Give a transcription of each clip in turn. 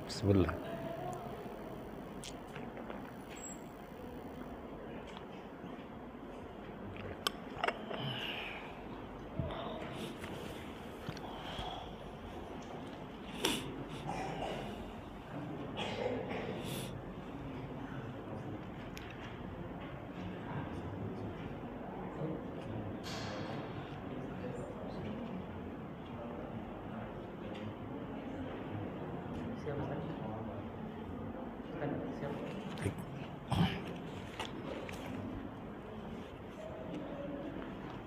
Bismillah.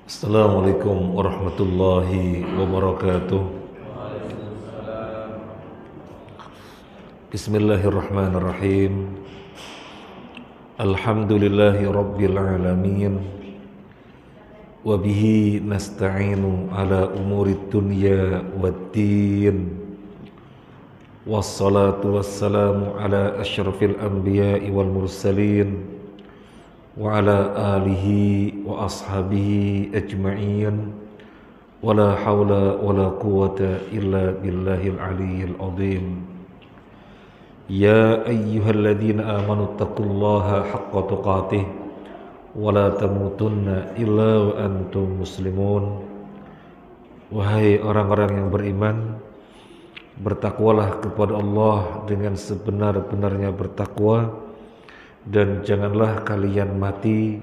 Assalamualaikum warahmatullahi wabarakatuh. Bismillahirrahmanirrahim. Alhamdulillahi rabbil alamin. Wa bihi nasta'inu ala umurid dunya waddin. Wassalatu wassalamu ala asyrafil anbiya'i wal mursalin wa ala alihi wa ashabihi ajma'in wa la hawla wa la quwwata illa billahil aliyyil azim. Ya ayyuhalladzina amanu taqullaha haqqa tuqatih wa la tamutunna illa wa antum muslimun. Wahai orang-orang yang beriman, bertakwalah kepada Allah dengan sebenar-benarnya bertakwa, dan janganlah kalian mati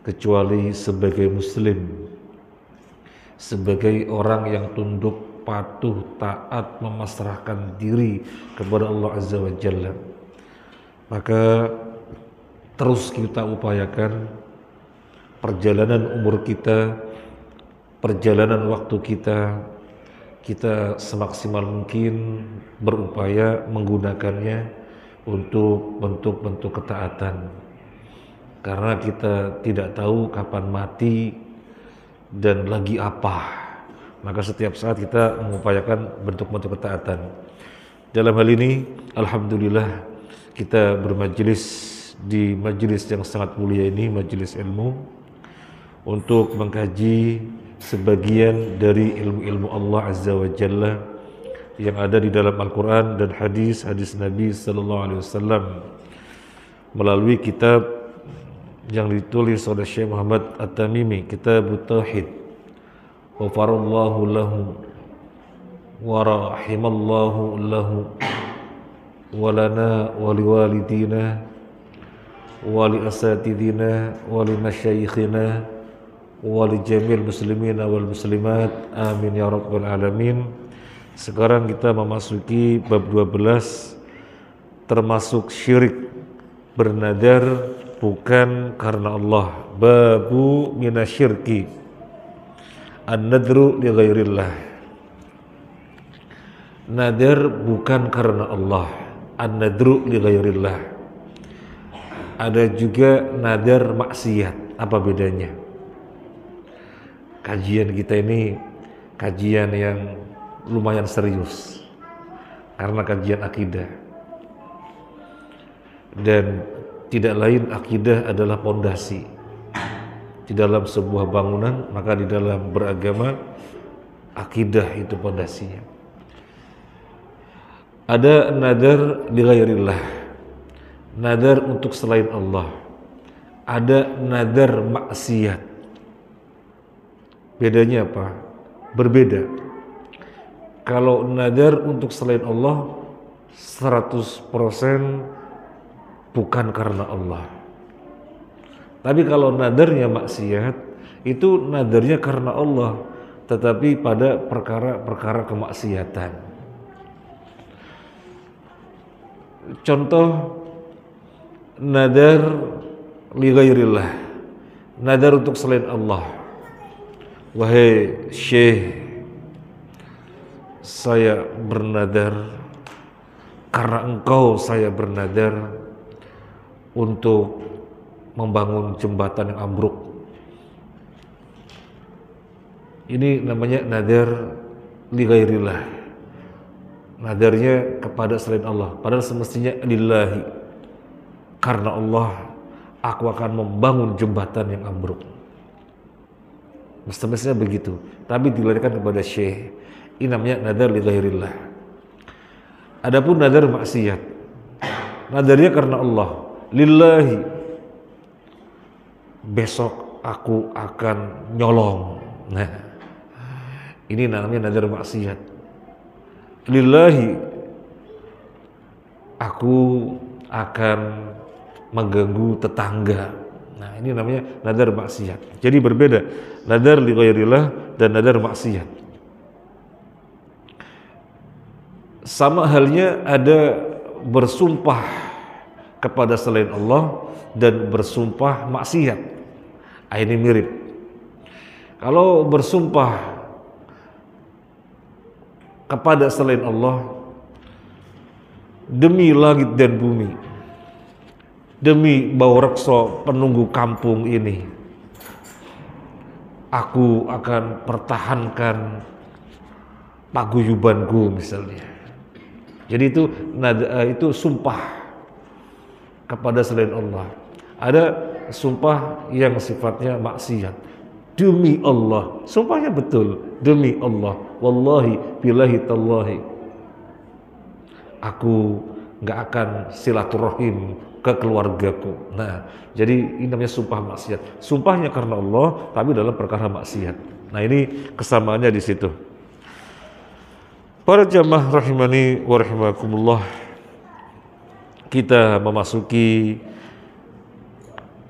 kecuali sebagai muslim, sebagai orang yang tunduk, patuh, taat, memasrahkan diri kepada Allah Azza wa Jalla. Maka terus kita upayakan perjalanan umur kita, perjalanan waktu kita semaksimal mungkin berupaya menggunakannya untuk bentuk-bentuk ketaatan, karena kita tidak tahu kapan mati dan lagi apa. Maka setiap saat kita mengupayakan bentuk-bentuk ketaatan. Dalam hal ini alhamdulillah kita bermajelis di majelis yang sangat mulia ini, majelis ilmu, untuk mengkaji sebagian dari ilmu-ilmu Allah Azza wa Jalla yang ada di dalam Al-Quran dan hadis-hadis Nabi Sallallahu Alaihi Wasallam melalui kitab yang ditulis oleh Syekh Muhammad At-Tamimi, Kitab Tauhid. Ghafarallahu lahu wa rahimallahu lahu wa lana wa liwalidina wa li asatidina wa li masyayikhina wa li jamil muslimina wal muslimat, amin ya rabbal alamin. Sekarang kita memasuki bab 12, termasuk syirik, bernadar bukan karena Allah. Babu minasyirki an-nadru li ghairillah. Nadar bukan karena Allah, an-nadru li ghairillah. Ada juga nadar maksiat. Apa bedanya? Kajian kita ini kajian yang lumayan serius karena kajian akidah, dan tidak lain akidah adalah pondasi di dalam sebuah bangunan. Maka di dalam beragama akidah itu pondasinya. Ada nadar li ghairillah, nadar untuk selain Allah. Ada nadar maksiat. Bedanya apa? Berbeda. Kalau nadar untuk selain Allah 100% bukan karena Allah. Tapi kalau nadarnya maksiat, itu nadarnya karena Allah, tetapi pada perkara-perkara kemaksiatan. Contoh nadar li ghairillah, nadar untuk selain Allah. Wahai Syekh, saya bernadar karena engkau, saya bernadar untuk membangun jembatan yang ambruk. Ini namanya nadar li ghairillah, nadarnya kepada selain Allah, padahal semestinya lillahi, karena Allah aku akan membangun jembatan yang ambruk. Semestinya begitu, tapi dilarikan kepada syekh. Ini namanya nadar li ghairillah. Adapun nadar maksiat, nadarnya karena Allah, lillahi, besok aku akan nyolong. Nah, ini namanya nadar maksiat. Lillahi, aku akan mengganggu tetangga. Nah, ini namanya nadar maksiat. Jadi berbeda nadar li ghairillah dan nadar maksiat. Sama halnya ada bersumpah kepada selain Allah dan bersumpah maksiat. Ini mirip. Kalau bersumpah kepada selain Allah, demi langit dan bumi, demi bau rekso penunggu kampung ini, aku akan pertahankan paguyubanku misalnya. Jadi itu sumpah kepada selain Allah. Ada sumpah yang sifatnya maksiat. Demi Allah, sumpahnya betul, demi Allah, wallahi billahi tallahi, aku nggak akan silaturahim ke keluargaku. Nah, jadi ini namanya sumpah maksiat. Sumpahnya karena Allah, tapi dalam perkara maksiat. Nah, ini kesamaannya di situ. Para jamaah rahimani wa rahimakumullah, kita memasuki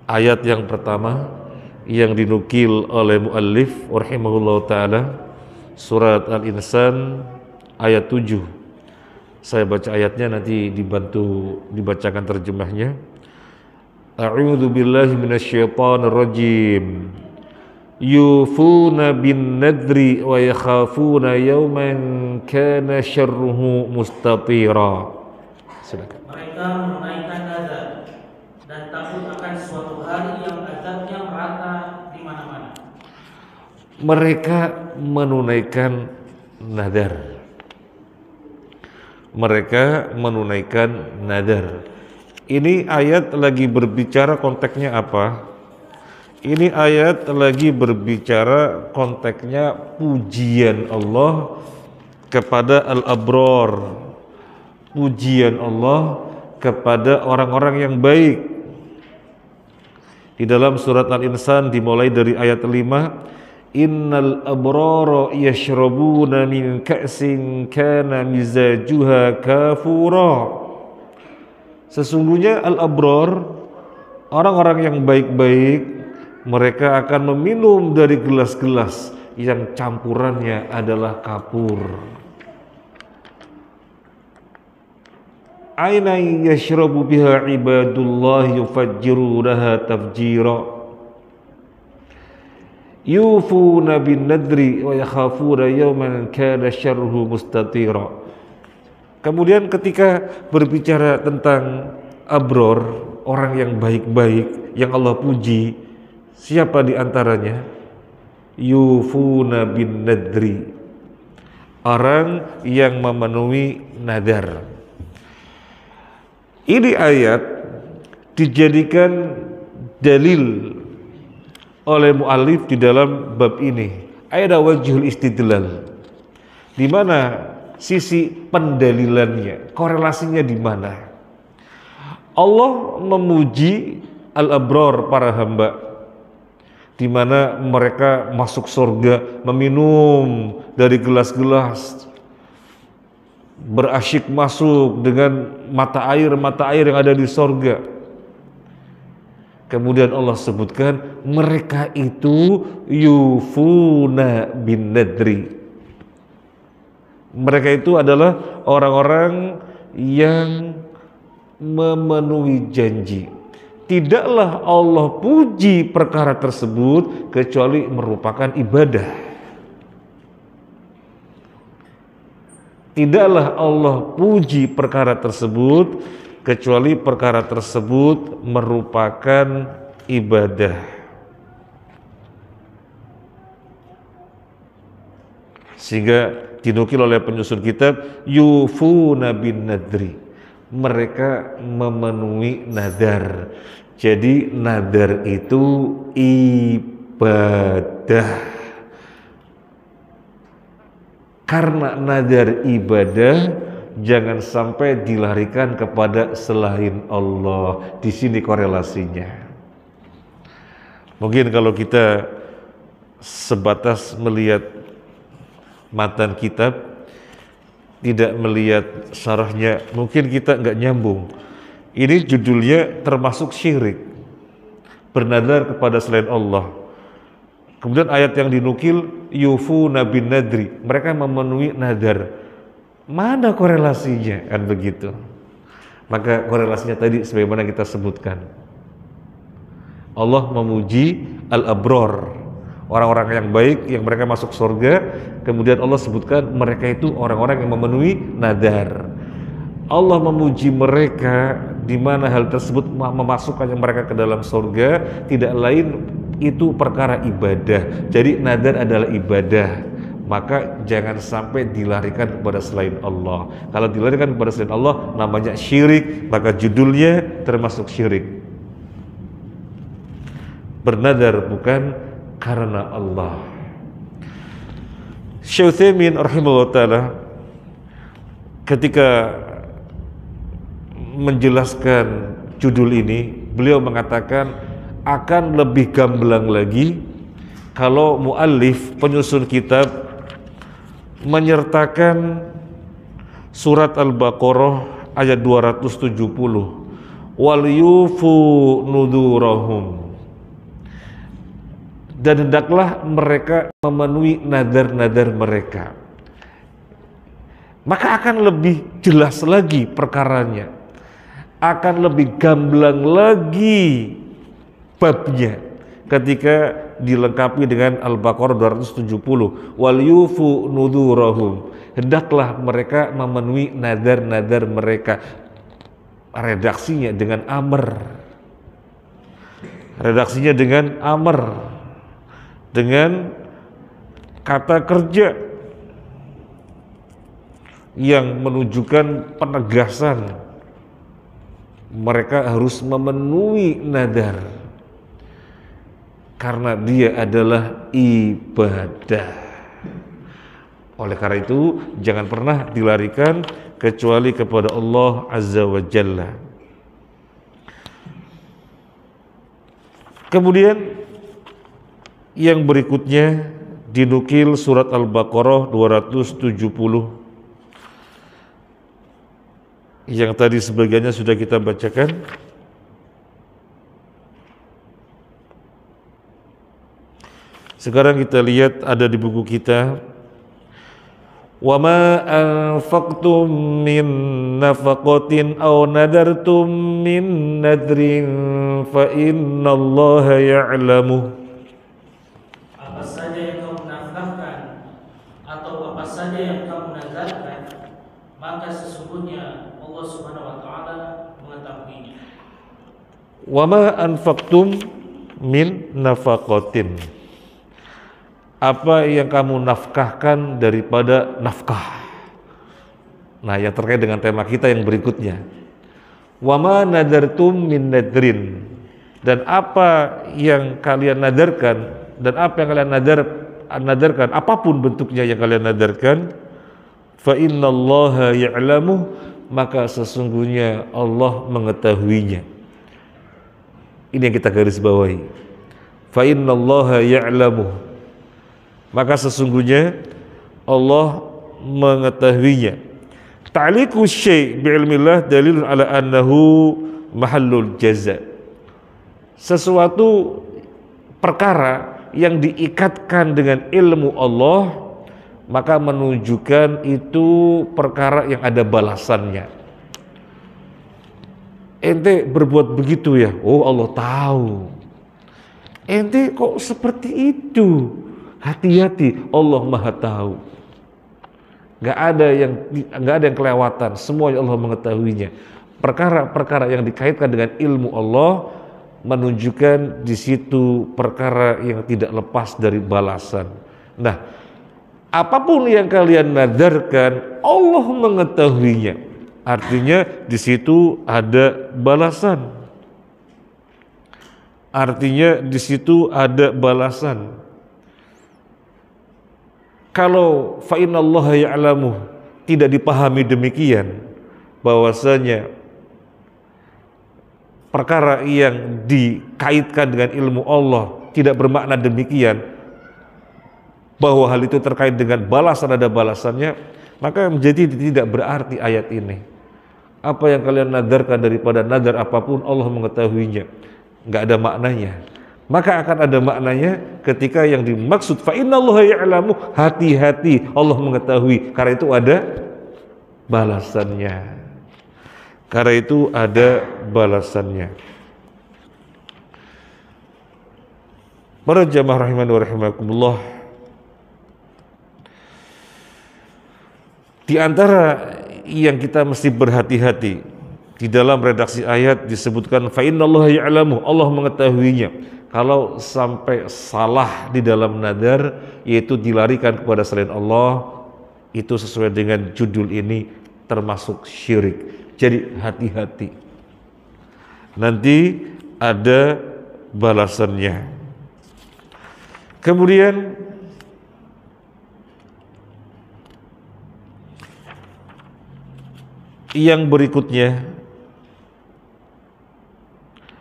ayat yang pertama yang dinukil oleh muallif rahimahullah ta'ala, surat Al-Insan ayat 7. Saya baca ayatnya, nanti dibacakan terjemahnya. A'udzu billahi minasyaitonir rajim. Yufuna bin nadri wa yakhafuna yawman kana syarruhu mustatira. Silakan. Mereka menunaikan nazar dan takut akan suatu hari yang azabnya merata di mana-mana. Mereka menunaikan nazar. Mereka menunaikan nadar. Ini ayat lagi berbicara konteksnya apa? Ini ayat lagi berbicara konteksnya pujian Allah kepada al-abrar, pujian Allah kepada orang-orang yang baik. Di dalam surat Al-Insan dimulai dari ayat 5, innal abrara yashrabuna min ka'sin kana mizajuha kafura. Sesungguhnya al-abrar, orang-orang yang baik-baik, mereka akan meminum dari gelas-gelas yang campurannya adalah kapur. Ainai yashrabu biha ibadullah yufajjirunaha tafjira. Yufuna bin nadri wa yakhafuna yawman kana syarruhu mustatira. Kemudian ketika berbicara tentang abror, orang yang baik-baik yang Allah puji, siapa di antaranya? Yufuna bin nadri, orang yang memenuhi nadar. Ini ayat dijadikan dalil oleh mu'allif di dalam bab ini. Ada wajhul istidlal, di mana sisi pendalilannya, korelasinya di mana? Allah memuji al-abrar, para hamba, di mana mereka masuk surga meminum dari gelas-gelas, berasyik masuk dengan mata air yang ada di surga. Kemudian Allah sebutkan mereka itu yufuna bin nadri. Mereka itu adalah orang-orang yang memenuhi janji. Tidaklah Allah puji perkara tersebut kecuali merupakan ibadah. Tidaklah Allah puji perkara tersebut kecuali perkara tersebut merupakan ibadah. Sehingga dinukil oleh penyusun kitab, yufuna bin nadri, mereka memenuhi nadar. Jadi nadar itu ibadah. Karena nadar ibadah jangan sampai dilarikan kepada selain Allah. Di sini korelasinya. Mungkin kalau kita sebatas melihat matan kitab, tidak melihat syarahnya, mungkin kita nggak nyambung. Ini judulnya termasuk syirik, bernadar kepada selain Allah. Kemudian ayat yang dinukil, yufuna bin nadri, mereka memenuhi nadar. Mana korelasinya? Kan begitu. Maka korelasinya tadi sebagaimana kita sebutkan. Allah memuji al-abror, orang-orang yang baik, yang mereka masuk surga. Kemudian Allah sebutkan mereka itu orang-orang yang memenuhi nadar. Allah memuji mereka di mana hal tersebut memasukkan mereka ke dalam surga, tidak lain itu perkara ibadah. Jadi nadar adalah ibadah, maka jangan sampai dilarikan kepada selain Allah. Kalau dilarikan kepada selain Allah namanya syirik, maka judulnya termasuk syirik. Bernadar bukan karena Allah. Syekh Utsaimin rahimahullah ta'ala ketika menjelaskan judul ini, beliau mengatakan akan lebih gamblang lagi kalau muallif penyusun kitab menyertakan surat Al-Baqarah ayat 270, wal yufu nudurahum, dan hendaklah mereka memenuhi nadar-nadar mereka. Maka akan lebih jelas lagi perkaranya, akan lebih gamblang lagi babnya ketika dilengkapi dengan Al-Baqarah 270, wal yufu nudurahum, hendaklah mereka memenuhi nadar-nadar mereka. Redaksinya dengan amr, redaksinya dengan amr, dengan kata kerja yang menunjukkan penegasan mereka harus memenuhi nadar karena dia adalah ibadah. Oleh karena itu jangan pernah dilarikan kecuali kepada Allah Azza wa Jalla. Kemudian yang berikutnya dinukil surat Al-Baqarah 270 yang tadi sebagiannya sudah kita bacakan. Sekarang kita lihat ada di buku kita, wa ma anfaqtum min nafaqatin aw nadartum min nadrin fa innallaha ya'lamu. Apa saja yang kamu nafkahkan atau apa saja yang kamu nadarkan, maka sesungguhnya Allah Subhanahu wa taala mengetahuinya. Wa ma anfaqtum min nafaqatin, apa yang kamu nafkahkan daripada nafkah. Nah, yang terkait dengan tema kita yang berikutnya, wa ma nadartum min nadrin, dan apa yang kalian nadarkan, dan apa yang kalian nadarkan, apapun bentuknya yang kalian nadarkan, fa innallaha ya'lamu, maka sesungguhnya Allah mengetahuinya. Ini yang kita garis bawahi, fa innallaha ya'lamu, maka sesungguhnya Allah mengetahuinya. Ta'liqu syai' bi'ilmillah dalilun ala annahu mahallul jaza. Sesuatu perkara yang diikatkan dengan ilmu Allah, maka menunjukkan itu perkara yang ada balasannya. Ente berbuat begitu ya, oh Allah tahu. Ente kok seperti itu? Hati-hati, Allah Maha tahu. Gak ada yang kelewatan, semuanya Allah mengetahuinya. Perkara-perkara yang dikaitkan dengan ilmu Allah menunjukkan di situ perkara yang tidak lepas dari balasan. Nah, apapun yang kalian nadarkan, Allah mengetahuinya. Artinya di situ ada balasan. Artinya di situ ada balasan. Kalau fa innallaha ya'lamu tidak dipahami demikian, bahwasanya perkara yang dikaitkan dengan ilmu Allah tidak bermakna demikian, bahwa hal itu terkait dengan balasan ada balasannya, maka menjadi tidak berarti ayat ini. Apa yang kalian nadarkan daripada nadar apapun Allah mengetahuinya, nggak ada maknanya. Maka akan ada maknanya ketika yang dimaksud fa innallaha ya'lamu, hati-hati Allah mengetahui, karena itu ada balasannya. Karena itu ada balasannya. Para jamaah rahimani wa rahimakumullah, di antara yang kita mesti berhati-hati di dalam redaksi ayat disebutkan fa innallaha ya'lamu, Allah mengetahuinya. Kalau sampai salah di dalam nadar, yaitu dilarikan kepada selain Allah, itu sesuai dengan judul ini termasuk syirik. Jadi hati-hati, nanti ada balasannya. Kemudian yang berikutnya,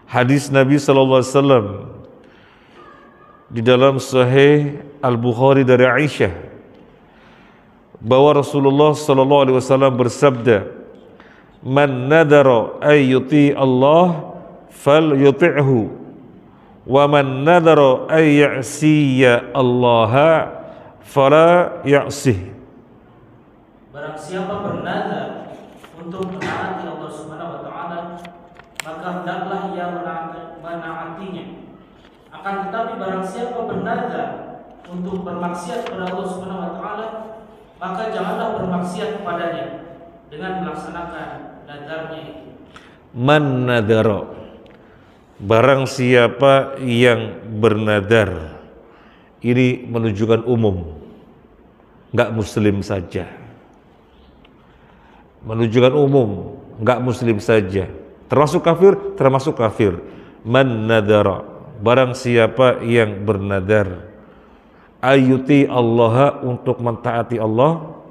hadis Nabi sallallahu alaihi wasallam di dalam Sahih Al-Bukhari dari Aisyah, bahwa Rasulullah sallallahu alaihi wasallam bersabda, "Man nadara ay yuti Allah falyuti'hu, wa man nadara ay ya'siya Allah fala ya'sih." Barang siapa bernazar untuk menaati Allah Subhanahu wa taala, maka hendaklah ia menaatinya. Akan tetapi barang siapa bernazar untuk bermaksiat kepada Allah Subhanahu wa taala, maka janganlah bermaksiat kepadanya dengan melaksanakan nadarnya itu. Man nadara, barang siapa yang bernadar, ini menunjukkan umum, enggak muslim saja. Menunjukkan umum, enggak muslim saja. Termasuk kafir, termasuk kafir. Man nadara, barang siapa yang bernadar ayuti Allah, untuk mentaati Allah,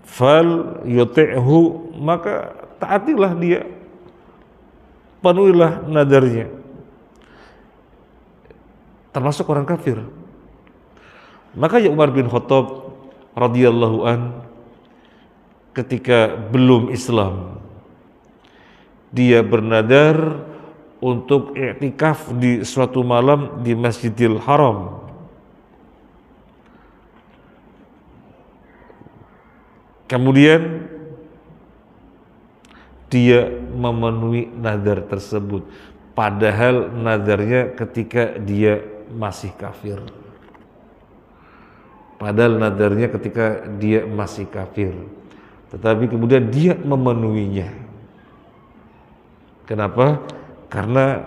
fal yuti'hu, maka taatilah dia, penuhilah nadarnya. Termasuk orang kafir. Maka ya Umar bin Khattab radhiyallahu an, ketika belum Islam, dia bernadar untuk i'tikaf di suatu malam di Masjidil Haram. Kemudian dia memenuhi nadar tersebut, padahal nadarnya ketika dia masih kafir. Padahal nadarnya ketika dia masih kafir, tetapi kemudian dia memenuhinya. Kenapa? Karena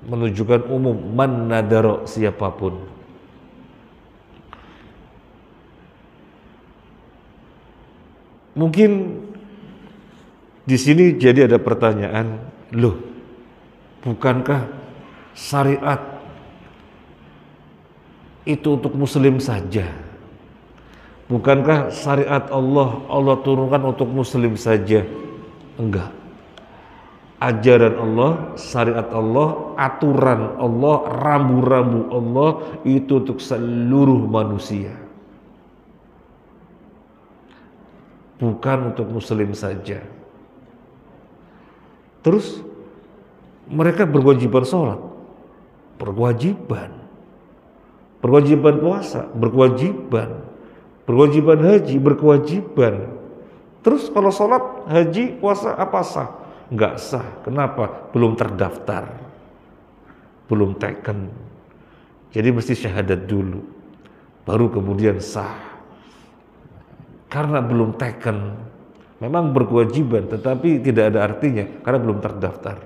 menunjukkan umum, man nadaro, siapapun. Mungkin di sini jadi ada pertanyaan, loh, bukankah syariat itu untuk muslim saja? Bukankah syariat Allah turunkan untuk muslim saja? Enggak. Ajaran Allah, syariat Allah, aturan Allah, rambu-rambu Allah itu untuk seluruh manusia, bukan untuk muslim saja. Terus mereka berkewajiban sholat, berkewajiban puasa, berkewajiban haji, berkewajiban. Terus kalau sholat, haji, puasa apa sah? Enggak sah. Kenapa? Belum terdaftar, belum taken. Jadi mesti syahadat dulu, baru kemudian sah. Karena belum taken, memang berkewajiban, tetapi tidak ada artinya karena belum terdaftar.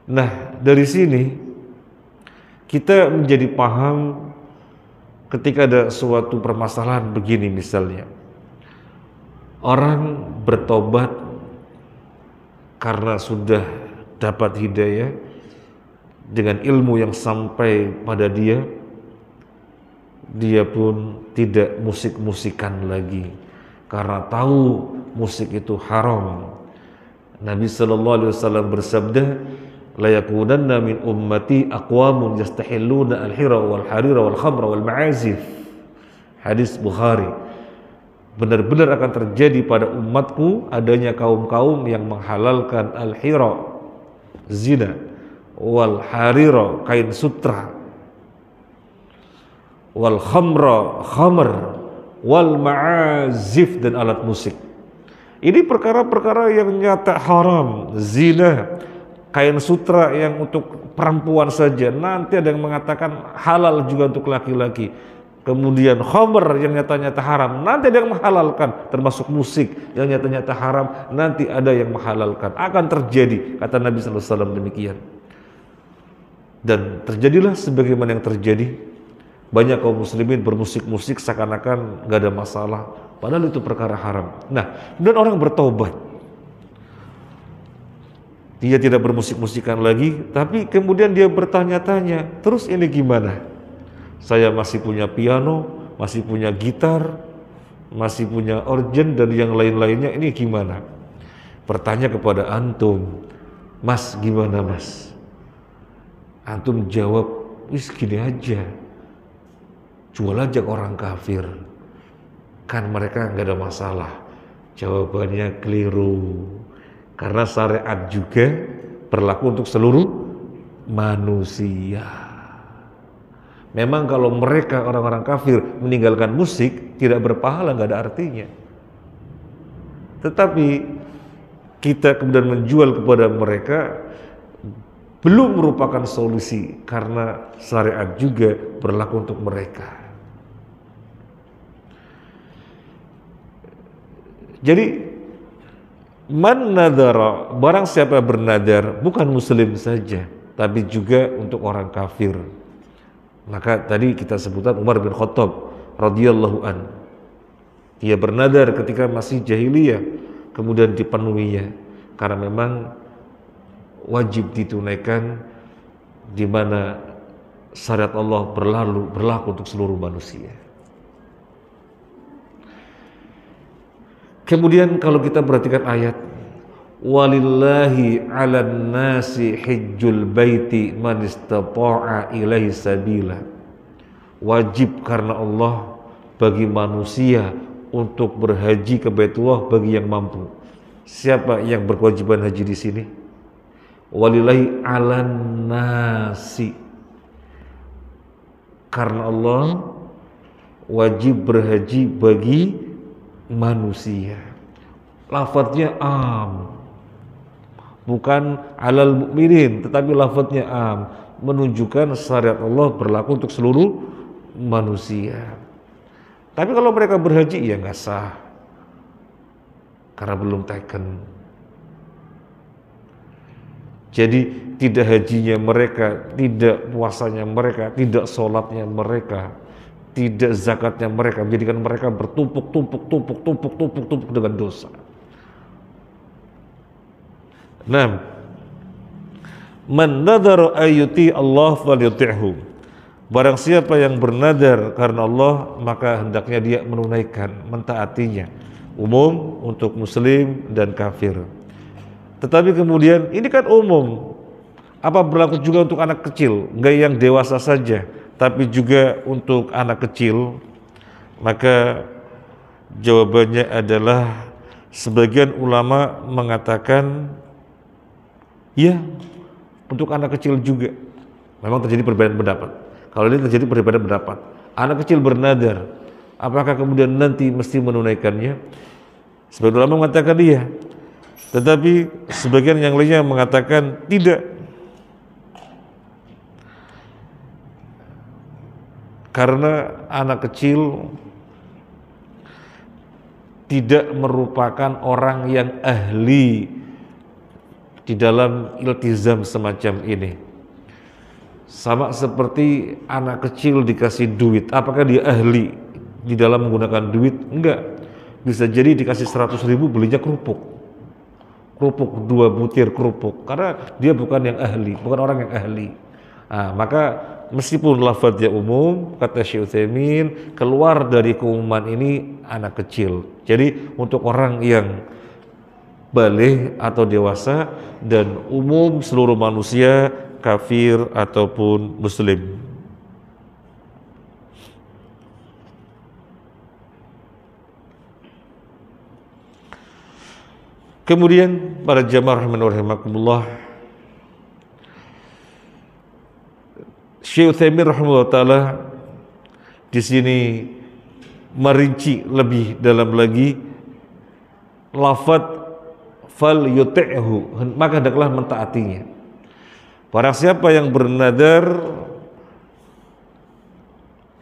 Nah, dari sini kita menjadi paham ketika ada suatu permasalahan begini, misalnya orang bertobat karena sudah dapat hidayah dengan ilmu yang sampai pada dia, dia pun tidak musik-musikan lagi karena tahu musik itu haram. Nabi sallallahu alaihi wasallam bersabda, la yakunanna min ummati aqwamun yastahilluna al-hira wal harira wal khamra wal ma'azif. Hadis Bukhari. Benar-benar akan terjadi pada umatku adanya kaum-kaum yang menghalalkan al-hira, zina, wal harira, kain sutra, wal khamra, khamr, wal ma'azif, dan alat musik. Ini perkara-perkara yang nyata haram. Zina, kain sutra yang untuk perempuan saja, nanti ada yang mengatakan halal juga untuk laki-laki. Kemudian khamr yang nyata-nyata haram, nanti ada yang menghalalkan, termasuk musik yang nyata-nyata haram, nanti ada yang menghalalkan. Akan terjadi, kata Nabi SAW demikian. Dan terjadilah sebagaimana yang terjadi. Banyak kaum muslimin bermusik-musik seakan-akan gak ada masalah, padahal itu perkara haram. Nah, dan orang bertobat, dia tidak bermusik-musikan lagi, tapi kemudian dia bertanya-tanya, terus ini gimana? Saya masih punya piano, masih punya gitar, masih punya organ dan yang lain-lainnya, ini gimana? Bertanya kepada antum, Mas gimana Mas? Antum jawab, wis gini aja, jual aja ke orang kafir, kan mereka nggak ada masalah. Jawabannya keliru, karena syariat juga berlaku untuk seluruh manusia. Memang kalau mereka orang-orang kafir meninggalkan musik tidak berpahala, nggak ada artinya. Tetapi kita kemudian menjual kepada mereka belum merupakan solusi, karena syariat juga berlaku untuk mereka. Jadi man nadara, barang siapa bernadar, bukan muslim saja, tapi juga untuk orang kafir. Maka tadi kita sebutkan Umar bin Khattab radhiyallahu an. Dia bernadar ketika masih jahiliyah, kemudian dipenuhinya, karena memang wajib ditunaikan, di mana syariat Allah berlaku untuk seluruh manusia. Kemudian kalau kita perhatikan ayat, walillahi 'alan nasi hijjul baiti man istata'a ilaihi sabila. Wajib karena Allah bagi manusia untuk berhaji ke Baitullah bagi yang mampu. Siapa yang berkewajiban haji di sini? Walillahi 'alan nasi. Karena Allah wajib berhaji bagi manusia. Lafadznya am, bukan alal mukminin, tetapi lafadznya am, menunjukkan syariat Allah berlaku untuk seluruh manusia. Tapi kalau mereka berhaji, ya nggak sah, karena belum taken. Jadi tidak hajinya mereka, tidak puasanya mereka, tidak sholatnya mereka, tidak zakatnya mereka, menjadikan mereka bertumpuk dengan dosa. Nah, man nadhara ayyuti Allah falyuti'hu. Barang siapa yang bernadar karena Allah, maka hendaknya dia menunaikan, mentaatinya. Umum untuk muslim dan kafir. Tetapi kemudian ini kan umum. Apa berlaku juga untuk anak kecil? Enggak yang dewasa saja, tapi juga untuk anak kecil. Maka jawabannya adalah sebagian ulama mengatakan ya, untuk anak kecil juga. Memang terjadi perbedaan pendapat. Kalau ini terjadi perbedaan pendapat, anak kecil bernadar, apakah kemudian nanti mesti menunaikannya? Sebagian ulama mengatakan iya, tetapi sebagian yang lainnya mengatakan tidak. Karena anak kecil tidak merupakan orang yang ahli di dalam iltizam semacam ini. Sama seperti anak kecil dikasih duit, apakah dia ahli di dalam menggunakan duit? Enggak. Bisa jadi dikasih 100.000 belinya kerupuk 2 butir kerupuk, karena dia bukan yang ahli, bukan orang yang ahli. Nah, maka meskipun lafadznya umum, kata Syekh Utsaimin, keluar dari keumuman ini anak kecil. Jadi untuk orang yang baligh atau dewasa dan umum seluruh manusia, kafir ataupun muslim. Kemudian para jamaah rahimakumullah, Syekh Utsaimin rahimahullah taala di sini merinci lebih dalam lagi lafadz fal yuti'hu, maka hendaklah mentaatinya. Barang siapa yang bernadar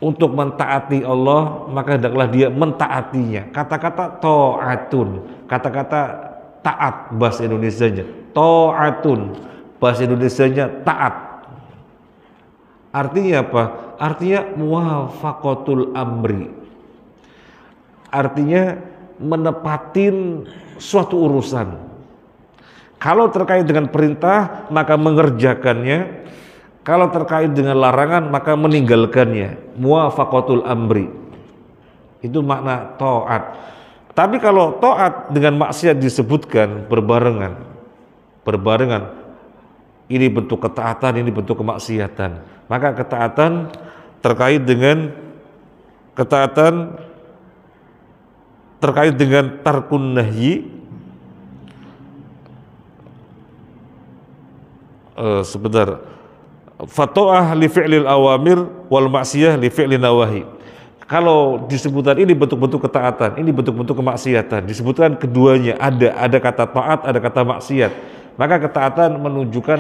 untuk mentaati Allah, maka hendaklah dia mentaatinya. Kata-kata ta'atun, kata-kata taat bahasa Indonesianya, ta'atun bahasa Indonesianya taat. Artinya apa? Artinya muwafaqatul amri. Artinya menepatin suatu urusan. Kalau terkait dengan perintah, maka mengerjakannya. Kalau terkait dengan larangan, maka meninggalkannya. Muwafaqatul amri. Itu makna taat. Tapi kalau taat dengan maksiat disebutkan berbarengan. Ini bentuk ketaatan, ini bentuk kemaksiatan. Maka ketaatan terkait dengan tarkun nahyi, fata'ah li fi'lil awamir wal maksiyah li fi'lin nawahi. Kalau disebutkan ini bentuk-bentuk ketaatan, ini bentuk-bentuk kemaksiatan, disebutkan keduanya, ada kata taat, ada kata maksiat. Maka ketaatan menunjukkan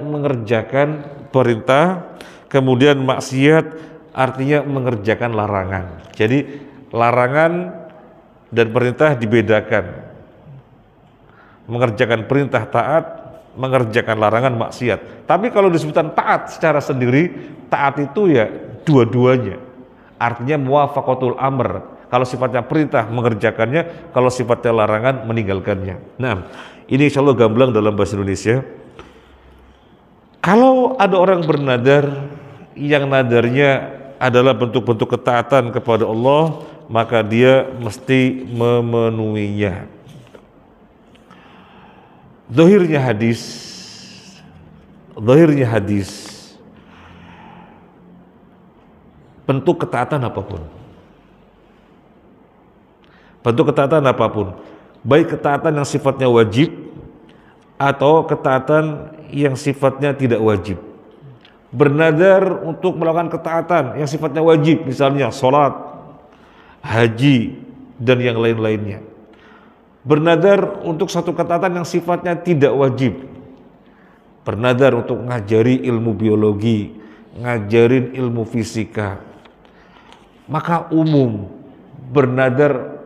mengerjakan perintah, kemudian maksiat artinya mengerjakan larangan. Jadi larangan dan perintah dibedakan. Mengerjakan perintah taat, mengerjakan larangan maksiat. Tapi kalau disebutkan taat secara sendiri, taat itu ya dua-duanya. Artinya muwafaqatul amr. Kalau sifatnya perintah mengerjakannya, kalau sifatnya larangan meninggalkannya. Nah, ini insya Allah gamblang dalam bahasa Indonesia. Kalau ada orang bernadar yang nadarnya adalah bentuk-bentuk ketaatan kepada Allah, maka dia mesti memenuhinya. Zahirnya hadis bentuk ketaatan apapun, baik ketaatan yang sifatnya wajib atau ketaatan yang sifatnya tidak wajib. Bernadar untuk melakukan ketaatan yang sifatnya wajib, misalnya sholat, haji, dan yang lain-lainnya. Bernadar untuk satu ketaatan yang sifatnya tidak wajib. Bernadar untuk ngajari ilmu biologi, ngajarin ilmu fisika. Maka umum bernadar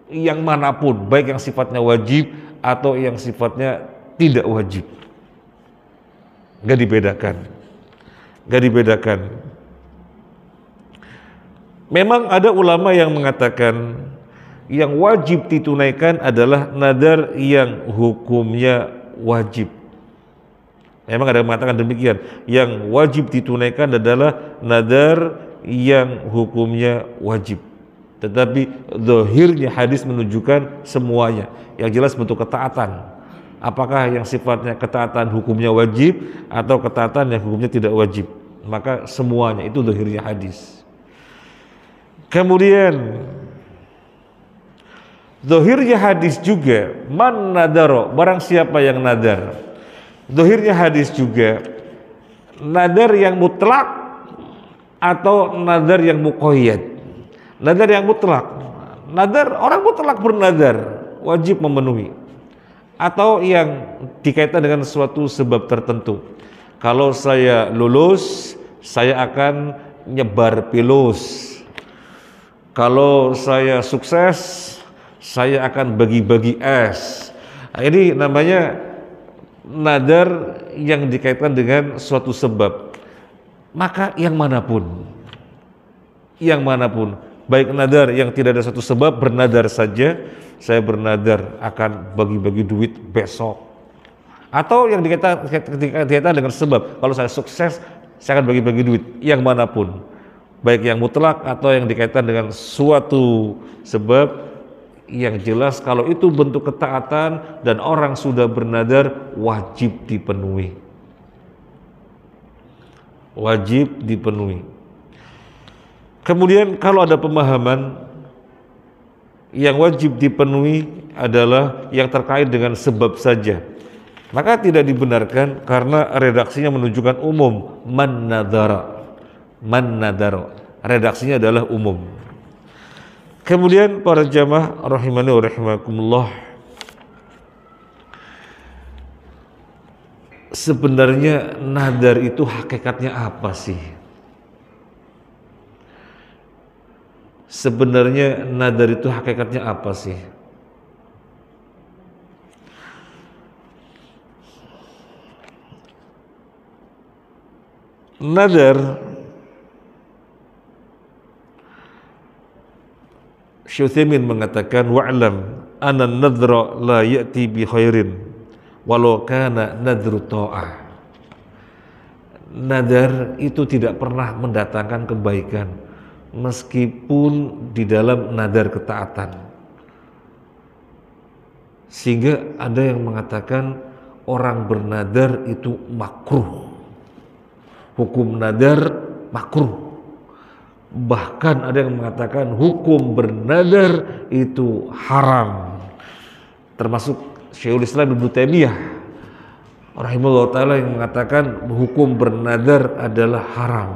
yang manapun, baik yang sifatnya wajib atau yang sifatnya tidak wajib. Gak dibedakan. Memang ada ulama yang mengatakan yang wajib ditunaikan adalah nadar yang hukumnya wajib. Memang ada yang mengatakan demikian. Yang wajib ditunaikan adalah nadar yang hukumnya wajib. Tetapi zahirnya hadis menunjukkan semuanya. Yang jelas bentuk ketaatan. Apakah yang sifatnya ketaatan hukumnya wajib atau ketaatan yang hukumnya tidak wajib. Maka semuanya itu zahirnya hadis. Kemudian zahirnya hadis juga man nadaro, barang siapa yang nadar. Zahirnya hadis juga nadar yang mutlak atau nadar yang muqayyad. Nadar yang mutlak, nadar orang mutlak bernadar wajib memenuhi, atau yang dikaitkan dengan suatu sebab tertentu. Kalau saya lulus, saya akan nyebar pilus. Kalau saya sukses, saya akan bagi-bagi es. Nah, ini namanya nadar yang dikaitkan dengan suatu sebab. Maka yang manapun, baik nadar yang tidak ada satu sebab, bernadar saja, saya bernadar akan bagi-bagi duit besok, Atau yang dikaitan dengan sebab, kalau saya sukses, saya akan bagi-bagi duit, yang manapun. Baik yang mutlak atau yang dikaitkan dengan suatu sebab, yang jelas kalau itu bentuk ketaatan dan orang sudah bernadar, wajib dipenuhi. Wajib dipenuhi. Kemudian kalau ada pemahaman yang wajib dipenuhi adalah yang terkait dengan sebab saja, maka tidak dibenarkan karena redaksinya menunjukkan umum. Man nadara, redaksinya adalah umum. Kemudian para jamaah rahimani wa rahimakumullah, sebenarnya nadar itu hakikatnya apa sih? Sebenarnya nadar itu hakikatnya apa sih? Nadar, Syekh Utsaimin mengatakan, wa'lam anna an-nadhra la ya'ti bi khairin walau kana nadru ta'ah. Nadar itu tidak pernah mendatangkan kebaikan meskipun di dalam nadar ketaatan. Sehingga ada yang mengatakan orang bernadar itu makruh. Hukum nadar makruh. Bahkan ada yang mengatakan hukum bernadar itu haram. Termasuk Syekhul Islam Ibnu Taimiyah rahimahullah ta'ala yang mengatakan hukum bernadar adalah haram.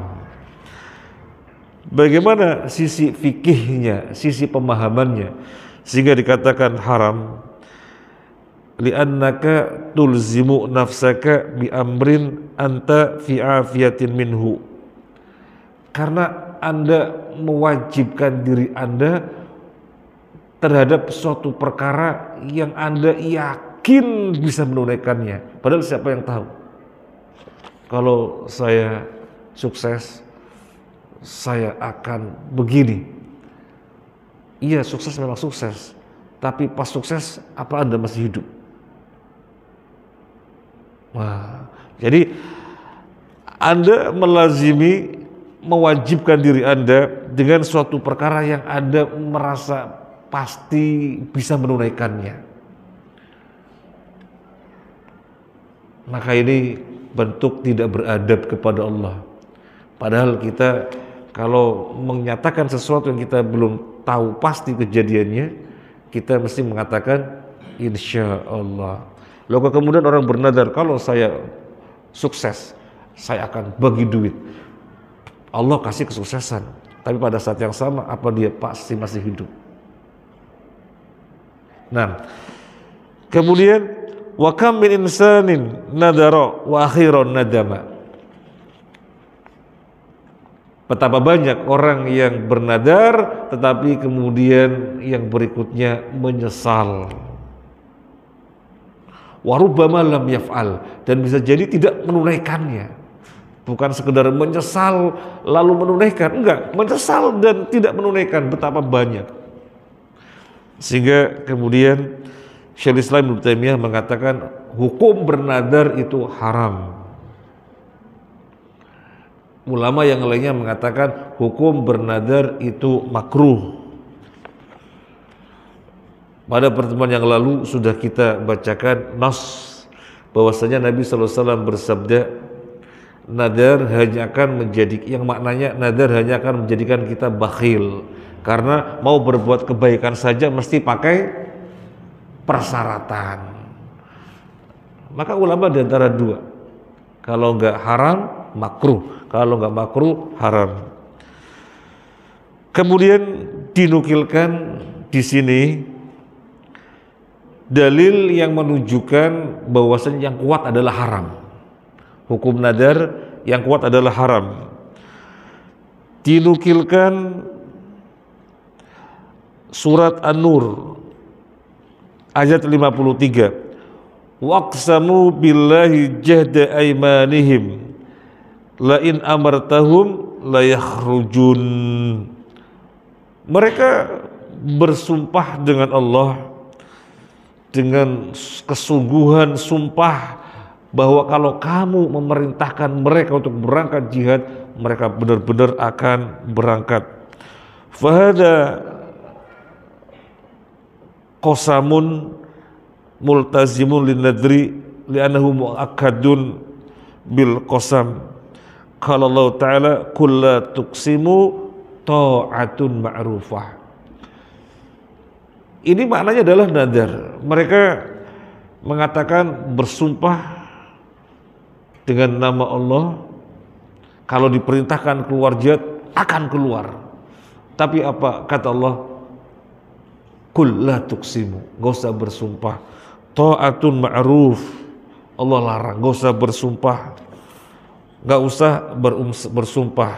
Bagaimana sisi fikihnya, sisi pemahamannya sehingga dikatakan haram? Li'annaka tulzimu nafsaka bi amrin anta fi afiyatin minhu. Karena Anda mewajibkan diri Anda terhadap suatu perkara yang Anda yakin bisa menunaikannya. Padahal siapa yang tahu? Kalau saya sukses, saya akan begini. Iya, sukses memang sukses. Tapi pas sukses, apa Anda masih hidup? Wah, jadi Anda melazimi, mewajibkan diri Anda dengan suatu perkara yang Anda merasa pasti bisa menunaikannya. Maka ini bentuk tidak beradab kepada Allah. Padahal kita kalau menyatakan sesuatu yang kita belum tahu pasti kejadiannya, kita mesti mengatakan insya Allah. Lalu kemudian orang bernadar, kalau saya sukses, saya akan bagi duit. Allah kasih kesuksesan, tapi pada saat yang sama apa dia pasti masih hidup? Nah, kemudian wa kam min insanin nadara wa akhiran nadama. Betapa banyak orang yang bernadar tetapi kemudian yang berikutnya menyesal. Wa rubbama lam yaf'al, dan bisa jadi tidak menunaikannya. Bukan sekedar menyesal lalu menunaikan, enggak, menyesal dan tidak menunaikan, betapa banyak. Sehingga kemudian Syekhul Islam Ibnu Taimiyah mengatakan hukum bernadar itu haram. Ulama yang lainnya mengatakan hukum bernadar itu makruh. Pada pertemuan yang lalu sudah kita bacakan nas bahwasanya Nabi SAW bersabda, nadar hanya akan menjadi, yang maknanya nadar hanya akan menjadikan kita bakhil, karena mau berbuat kebaikan saja mesti pakai persyaratan. Maka ulama di antara dua, kalau enggak haram makruh, kalau enggak makruh haram. Kemudian dinukilkan di sini dalil yang menunjukkan bahwasanya yang kuat adalah haram. Hukum nadar yang kuat adalah haram. Dinukilkan surat An-Nur ayat 53. Waqsamu billahi jahda aymanihim la in amartahum la yakhrujun. Mereka bersumpah dengan Allah dengan kesungguhan sumpah bahwa kalau kamu memerintahkan mereka untuk berangkat jihad, mereka benar-benar akan berangkat. Fahada qasamun multazimun linnadri li'annahu mu'akkadun bil qasam. Qala Allah Ta'ala kulla tuqsimu ta'atun ma'rufah. Ini maknanya adalah nadar. Mereka mengatakan bersumpah dengan nama Allah, kalau diperintahkan keluar jihad akan keluar. Tapi apa kata Allah? Kul la tuqsimu, gak usah bersumpah. Ta'atun ma'ruf, Allah larang, gak usah bersumpah. Gak usah bersumpah.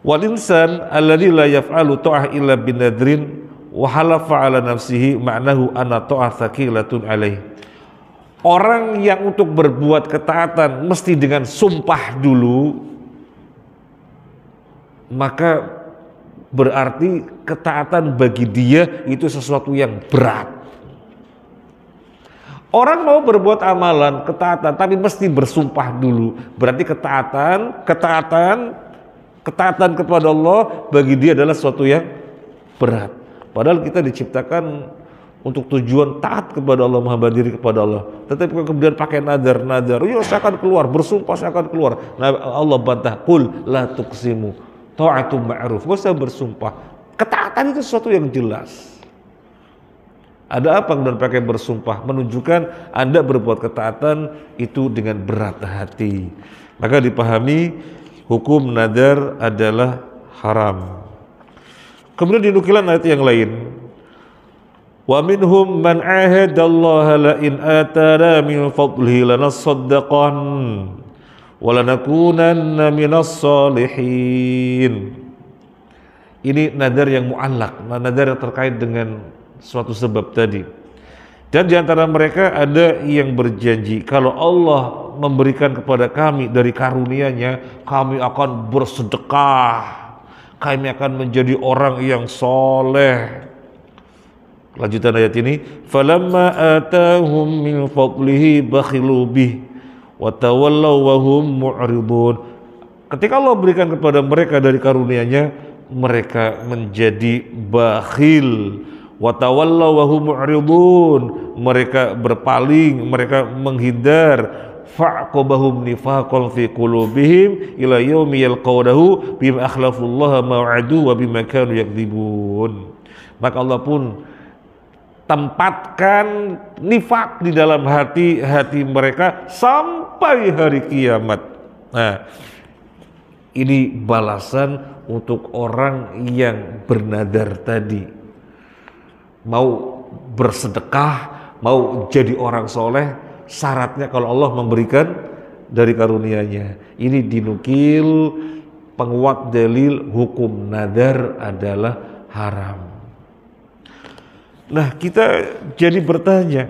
Wal insan alladzi la yaf'alu ta'ah illa binadrin wa halafa ala nafsihi ma'nahu anna ta'ah thaqilatun alaih. Orang yang untuk berbuat ketaatan mesti dengan sumpah dulu, maka berarti ketaatan bagi dia itu sesuatu yang berat. Orang mau berbuat amalan ketaatan tapi mesti bersumpah dulu, berarti ketaatan kepada Allah bagi dia adalah sesuatu yang berat. Padahal kita diciptakan untuk tujuan taat kepada Allah, menghambakan diri kepada Allah. Tetapi kemudian pakai nadar, yo saya akan keluar, bersumpah saya akan keluar. Nah, Allah bantah, qul la tuqsimu ta'atun ma'ruf. Gak usah bersumpah. Ketaatan itu sesuatu yang jelas. Ada apa kemudian pakai bersumpah? Menunjukkan Anda berbuat ketaatan itu dengan berat hati. Maka dipahami hukum nadar adalah haram. Kemudian dinukilan ayat yang lain. Wa minhum man ahadallaha la in atana min fadlihi lanasaddaqan wa lanakunanna minas salihin. Ini nadar yang mu'allaq, nadar yang terkait dengan suatu sebab tadi. Dan di antara mereka ada yang berjanji, kalau Allah memberikan kepada kami dari karunia-Nya, kami akan bersedekah, kami akan menjadi orang yang soleh. Lanjutan ayat ini, falamma atahum min fadlihi bakhilu bih wa tawallaw wa hum mu'ridun. Ketika Allah berikan kepada mereka dari karunia-Nya, mereka menjadi bakhil. Wa tawallaw wa hum mu'ridun, mereka berpaling, mereka menghindar. Fa'aqabahum nifaqan fi qulubihim ila yaumi yalqawnahu bima akhlafullaha ma'adu wa bima kanu yakdzibun. Maka Allah pun tempatkan nifak di dalam hati mereka sampai hari kiamat. Nah, ini balasan untuk orang yang bernadar tadi, mau bersedekah, mau jadi orang soleh, syaratnya kalau Allah memberikan dari karunia-Nya. Ini dinukil penguat dalil hukum nadar adalah haram. Nah, kita jadi bertanya,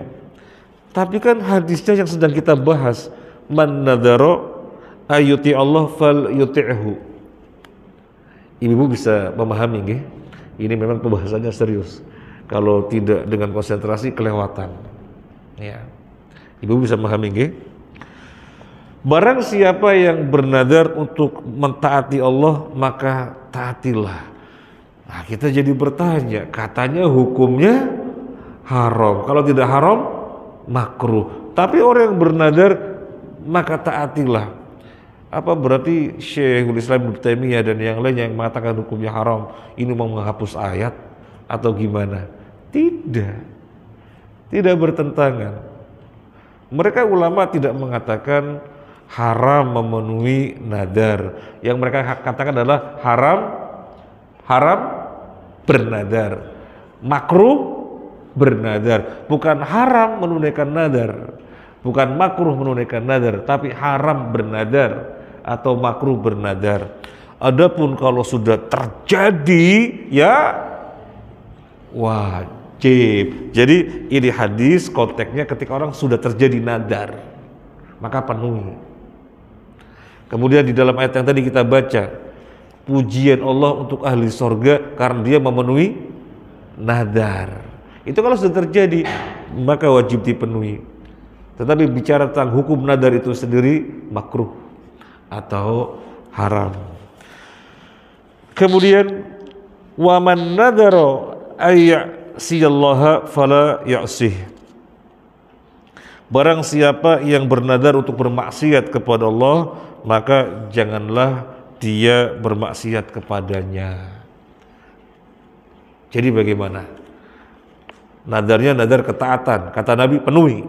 tapi kan hadisnya yang sedang kita bahas, man nadaro ayuti Allah fal yuti'hu. Ibu bisa memahami nggih? Ini memang pembahasannya serius. Kalau tidak dengan konsentrasi kelewatan. Ya. Ibu bisa memahami nggih? Barang siapa yang bernadar untuk mentaati Allah, maka taatilah. Nah, kita jadi bertanya, katanya hukumnya haram. Kalau tidak haram, makruh. Tapi orang yang bernadar, maka taatilah. Apa berarti Syekhul Islam Ibnu Taimiyah dan yang lain yang mengatakan hukumnya haram, ini mau menghapus ayat atau gimana? Tidak. Tidak bertentangan. Mereka ulama tidak mengatakan haram memenuhi nadar. Yang mereka katakan adalah haram bernadar, makruh bernadar. Bukan haram menunaikan nadar, bukan makruh menunaikan nadar, tapi haram bernadar atau makruh bernadar. Adapun kalau sudah terjadi, ya wajib. Jadi ini hadis konteksnya ketika orang sudah terjadi nadar, maka penuhi. Kemudian di dalam ayat yang tadi kita baca, pujian Allah untuk ahli sorga karena dia memenuhi nadar. Itu kalau sudah terjadi, maka wajib dipenuhi. Tetapi bicara tentang hukum nadar itu sendiri makruh atau haram. Kemudian wa man nadara ayyasiyallaha fala ya'sih. Barang siapa yang bernadar untuk bermaksiat kepada Allah, maka janganlah dia bermaksiat kepadanya. Jadi bagaimana? Nadarnya nadar ketaatan, kata Nabi penuhi.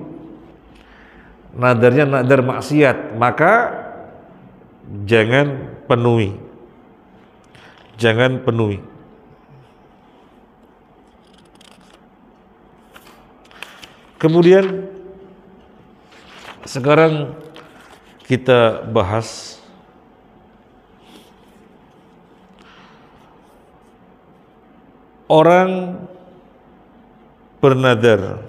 Nadarnya nadar maksiat, maka jangan penuhi. Jangan penuhi. Kemudian sekarang kita bahas orang bernadar.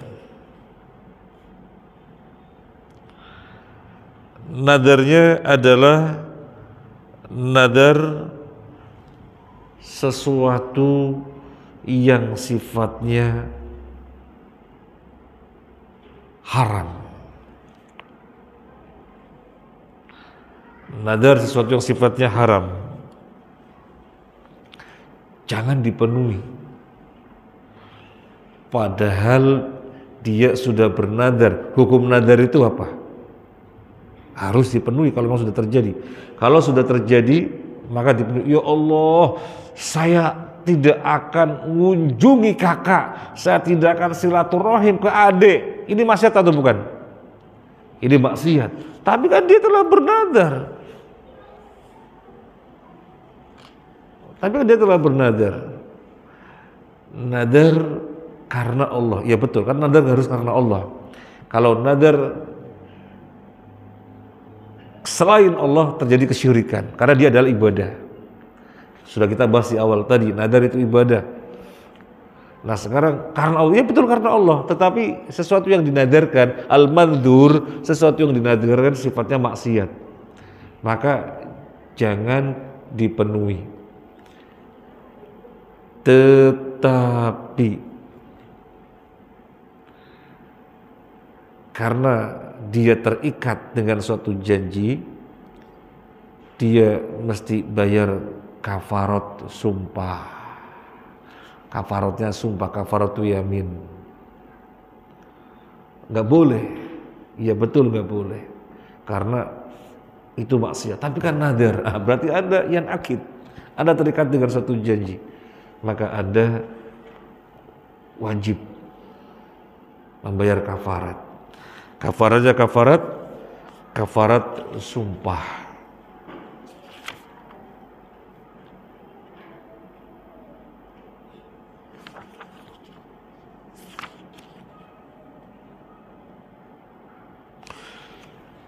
Nadarnya adalah nadar sesuatu yang sifatnya haram. Nadar sesuatu yang sifatnya haram, jangan dipenuhi. Padahal dia sudah bernadar. Hukum nadar itu apa? Harus dipenuhi kalau memang sudah terjadi. Kalau sudah terjadi, maka dipenuhi. Ya Allah, saya tidak akan mengunjungi kakak, saya tidak akan silaturahim ke adik. Ini maksiat atau bukan? Ini maksiat. Tapi kan dia telah bernadar. Nadar karena Allah. Ya betul, kan nadar harus karena Allah. Kalau nadar selain Allah terjadi kesyirikan, karena dia adalah ibadah. Sudah kita bahas di awal tadi, nadar itu ibadah. Nah sekarang karena Allah, ya betul karena Allah, tetapi sesuatu yang dinadarkan, al-mandhur, sesuatu yang dinadarkan sifatnya maksiat, maka jangan dipenuhi. Tetapi karena dia terikat dengan suatu janji, dia mesti bayar kafarat sumpah. Kafaratnya sumpah, kafaratu yamin. Nggak boleh. Iya betul nggak boleh. Karena itu maksiat. Tapi kan nadar, berarti ada yang akid. Anda terikat dengan suatu janji. Maka Anda wajib membayar kafarat. Kafaratnya kafarat sumpah.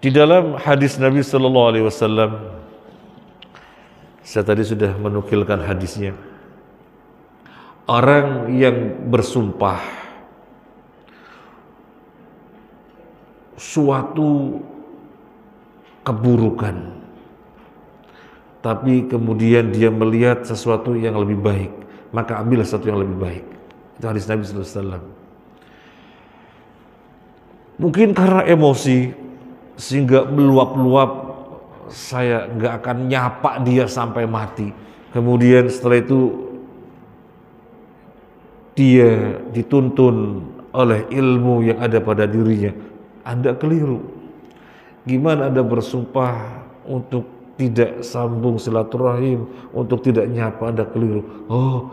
Di dalam hadis Nabi Sallallahu Alaihi Wasallam, saya tadi sudah menukilkan hadisnya. Orang yang bersumpah suatu keburukan, tapi kemudian dia melihat sesuatu yang lebih baik, maka ambillah sesuatu yang lebih baik. Itu hadis Nabi Sallallahu Alaihi Wasallam. Mungkin karena emosi sehingga meluap-luap, saya nggak akan nyapa dia sampai mati. Kemudian setelah itu dia dituntun oleh ilmu yang ada pada dirinya. Anda keliru. Gimana Anda bersumpah untuk tidak sambung silaturahim, untuk tidak nyapa? Anda keliru. Oh,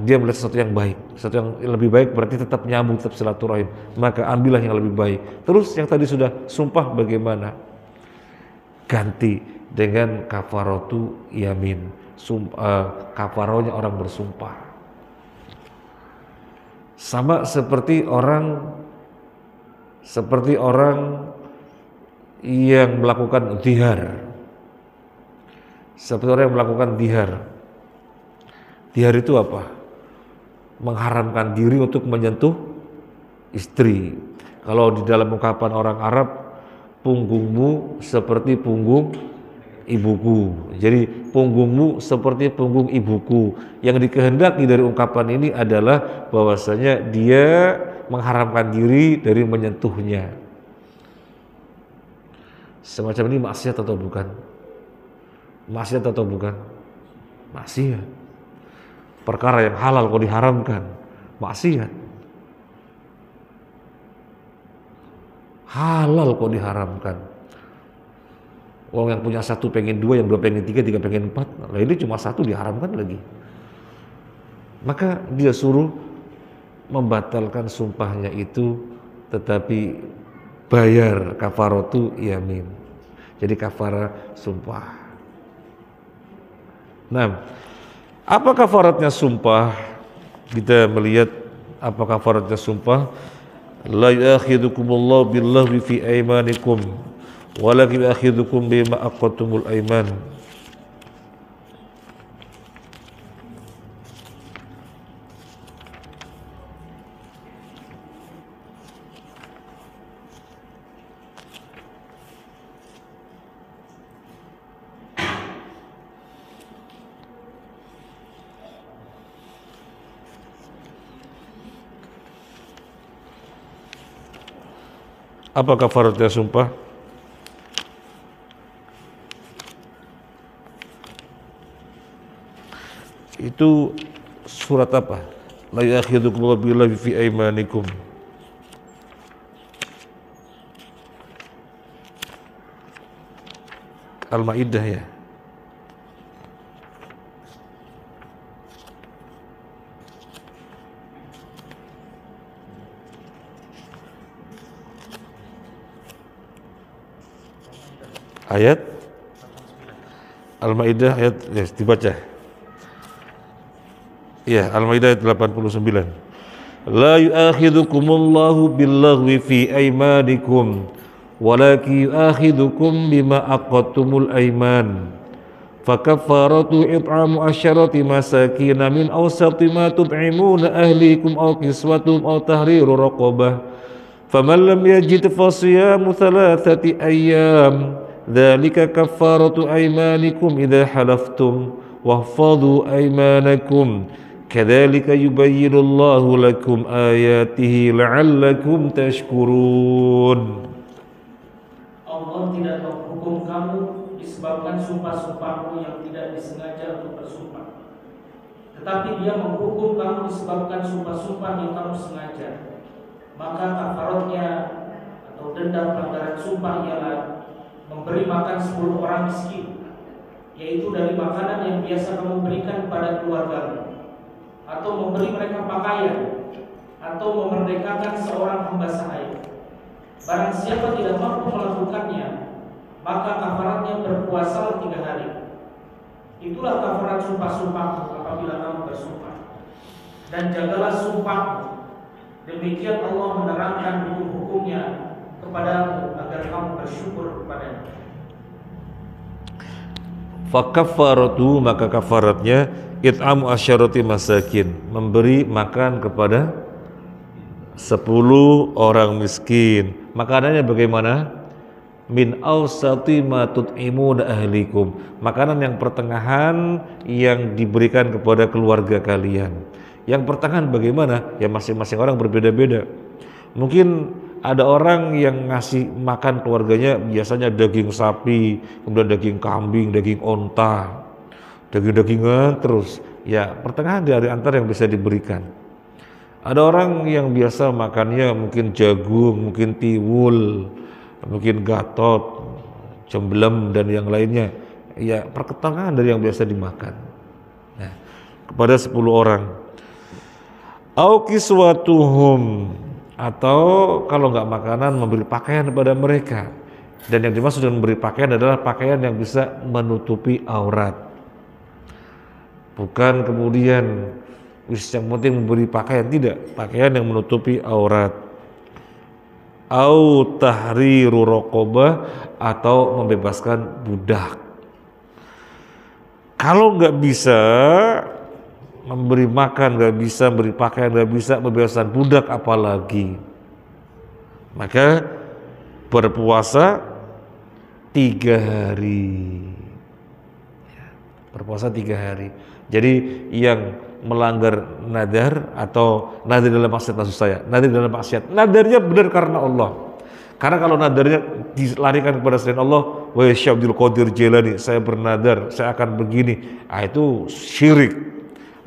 dia melihat sesuatu yang baik, sesuatu yang lebih baik, berarti tetap nyambung, tetap silaturahim. Maka ambillah yang lebih baik. Terus yang tadi sudah sumpah bagaimana? Ganti dengan kafaratu yamin. Kafarahnya orang bersumpah. Sama seperti orang yang melakukan dihar. Seperti orang yang melakukan dihar. Dihar itu apa? Mengharamkan diri untuk menyentuh istri. Kalau di dalam ungkapan orang Arab, punggungmu seperti punggung ibuku. Jadi punggungmu seperti punggung ibuku. Yang dikehendaki dari ungkapan ini adalah bahwasanya dia mengharamkan diri dari menyentuhnya. Semacam ini maksiat atau bukan? Maksiat atau bukan? Maksiat. Perkara yang halal kok diharamkan, maksiat. Halal kok diharamkan. Orang yang punya satu pengen dua, yang dua pengen tiga, tiga pengen empat. Nah, ini cuma satu diharamkan lagi. Maka dia suruh membatalkan sumpahnya itu, tetapi bayar kafaratu yamin. Jadi kafara sumpah. Nah, apa kafaratnya sumpah? Kita melihat apa kafaratnya sumpah. La yu'akhidukumullahu billaghwi fi aymanikum walakin yu'akhidukum bima aqadtumul ayman. Apa kafaratnya sumpah? Itu surat apa? La yu'akhidukumullahu billaghwi fi aymanikum. Al-Maidah ya. Ayat Al-Maidah ayat dibaca. Ya, Al-Maidah ayat 89. La yu'akhidukumullahu billaghwi fi aymanikum walakin yu'akhidukum bima aqadtumul ayman. Fakaffaratu it'amu asyarati masakin min awsati ma tut'imuna ahlikum aw kiswatum aw tahriru raqabah. Faman lam yajid fasiyamu thalathati ayyam. Dzalika kaffaratu aymanikum idza halaftum wahfadhu aymanakum kadzalika yubayyinullahu lakum ayatihi la'allakum tashkurun. Allah tidak menghukum kamu disebabkan sumpah-sumpahmu yang tidak disengaja untuk bersumpah, tetapi Dia menghukum kamu disebabkan sumpah-sumpah yang kamu sengaja. Maka kafaratnya atau denda pelanggaran sumpah ialah memberi makan 10 orang miskin, yaitu dari makanan yang biasa kamu berikan kepada keluargamu, atau memberi mereka pakaian, atau memerdekakan seorang hamba sahaya. Barang siapa tidak mampu melakukannya, maka kafaratnya berpuasa 3 hari. Itulah kafarat sumpah-sumpahmu apabila kamu bersumpah. Dan jagalah sumpahmu. Demikian Allah menerangkan hukum-hukumnya kepadamu agar kamu bersyukur kepadanya. Fakaffaratu, maka kafaratnya it'amu asyarati masakin, memberi makan kepada 10 orang miskin. Makanannya bagaimana? Min awsati ma tut'imuna ahlikum, makanan yang pertengahan yang diberikan kepada keluarga kalian. Yang pertengahan bagaimana? Ya masing-masing orang berbeda-beda. Mungkin ada orang yang ngasih makan keluarganya biasanya daging sapi, kemudian daging kambing, daging onta, daging-dagingan terus. Ya pertengahan dari antara yang bisa diberikan. Ada orang yang biasa makannya mungkin jagung, mungkin tiwul, mungkin gatot, cemblem dan yang lainnya. Ya pertengahan dari yang biasa dimakan. Nah, kepada 10 orang. Au kiswatuhum, atau kalau nggak makanan memberi pakaian kepada mereka. Dan yang dimaksud dengan memberi pakaian adalah pakaian yang bisa menutupi aurat. Bukan kemudian yang penting memberi pakaian, tidak, pakaian yang menutupi aurat. Au tahriru raqabah, atau membebaskan budak. Kalau nggak bisa memberi makan, nggak bisa memberi pakaian, nggak bisa membebaskan budak, apalagi maka berpuasa 3 hari. Berpuasa 3 hari. Jadi yang melanggar nadar, atau nadar dalam maksiat, maksud saya nadar dalam maksiat, nadarnya benar karena Allah. Karena kalau nadarnya dilarikan kepada selain Allah, wa Syekh Abdul Qadir Jailani, saya bernadar, saya akan begini. Itu syirik.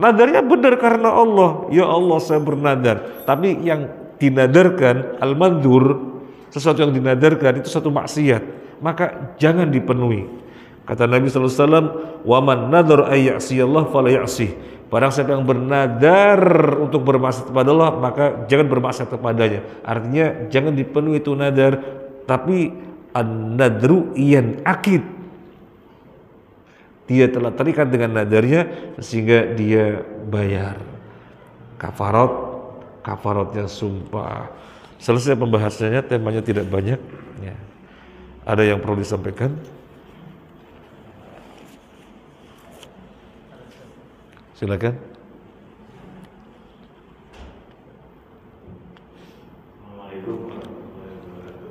Nadarnya benar karena Allah. Ya Allah, saya bernadar. Tapi yang dinadarkan, al-mandur, sesuatu yang dinadarkan itu satu maksiat. Maka jangan dipenuhi. Kata Nabi SAW, wa man nadar ay ya'siyallah fala ya'sih. Barang siapa yang bernadar untuk bermaksiat kepada Allah, maka jangan bermaksiat kepadanya. Artinya jangan dipenuhi itu nadar, tapi an-nadru iyan akid. Dia telah terikat dengan nadarnya sehingga dia bayar kafaratnya sumpah. Selesai pembahasannya, temanya tidak banyak ya. Ada yang perlu disampaikan? Silakan.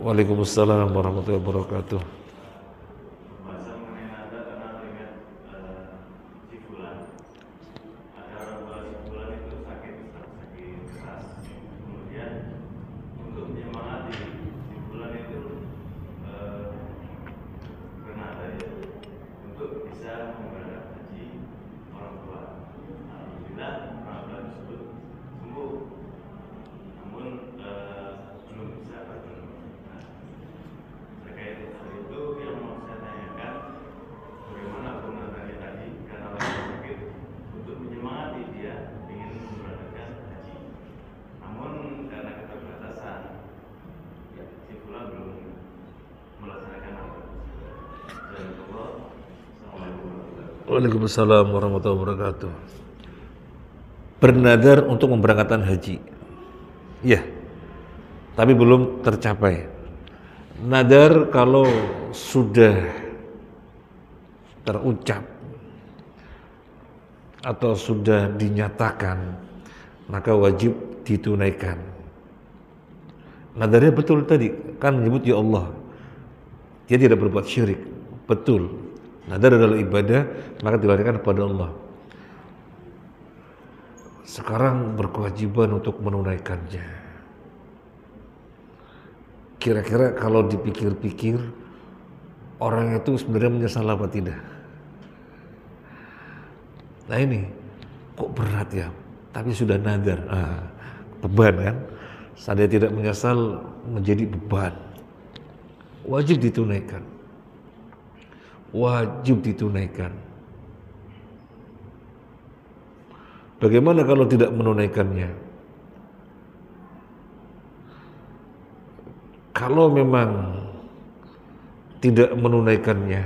Waalaikumsalam warahmatullahi wabarakatuh. Waalaikumsalam warahmatullahi wabarakatuh. Bernadar untuk memberangkatkan haji, ya, tapi belum tercapai. Nadar kalau sudah terucap atau sudah dinyatakan, maka wajib ditunaikan. Nadarnya betul tadi, kan menyebut ya Allah, dia tidak berbuat syirik, betul. Nadar adalah ibadah, maka dilarikan kepada Allah. Sekarang berkewajiban untuk menunaikannya. Kira-kira kalau dipikir-pikir, orang itu sebenarnya menyesal apa tidak? Nah ini, kok berat ya? Tapi sudah nadar, beban kan? Saya tidak menyesal menjadi beban. Wajib ditunaikan. Wajib ditunaikan. Bagaimana kalau tidak menunaikannya? Kalau memang tidak menunaikannya,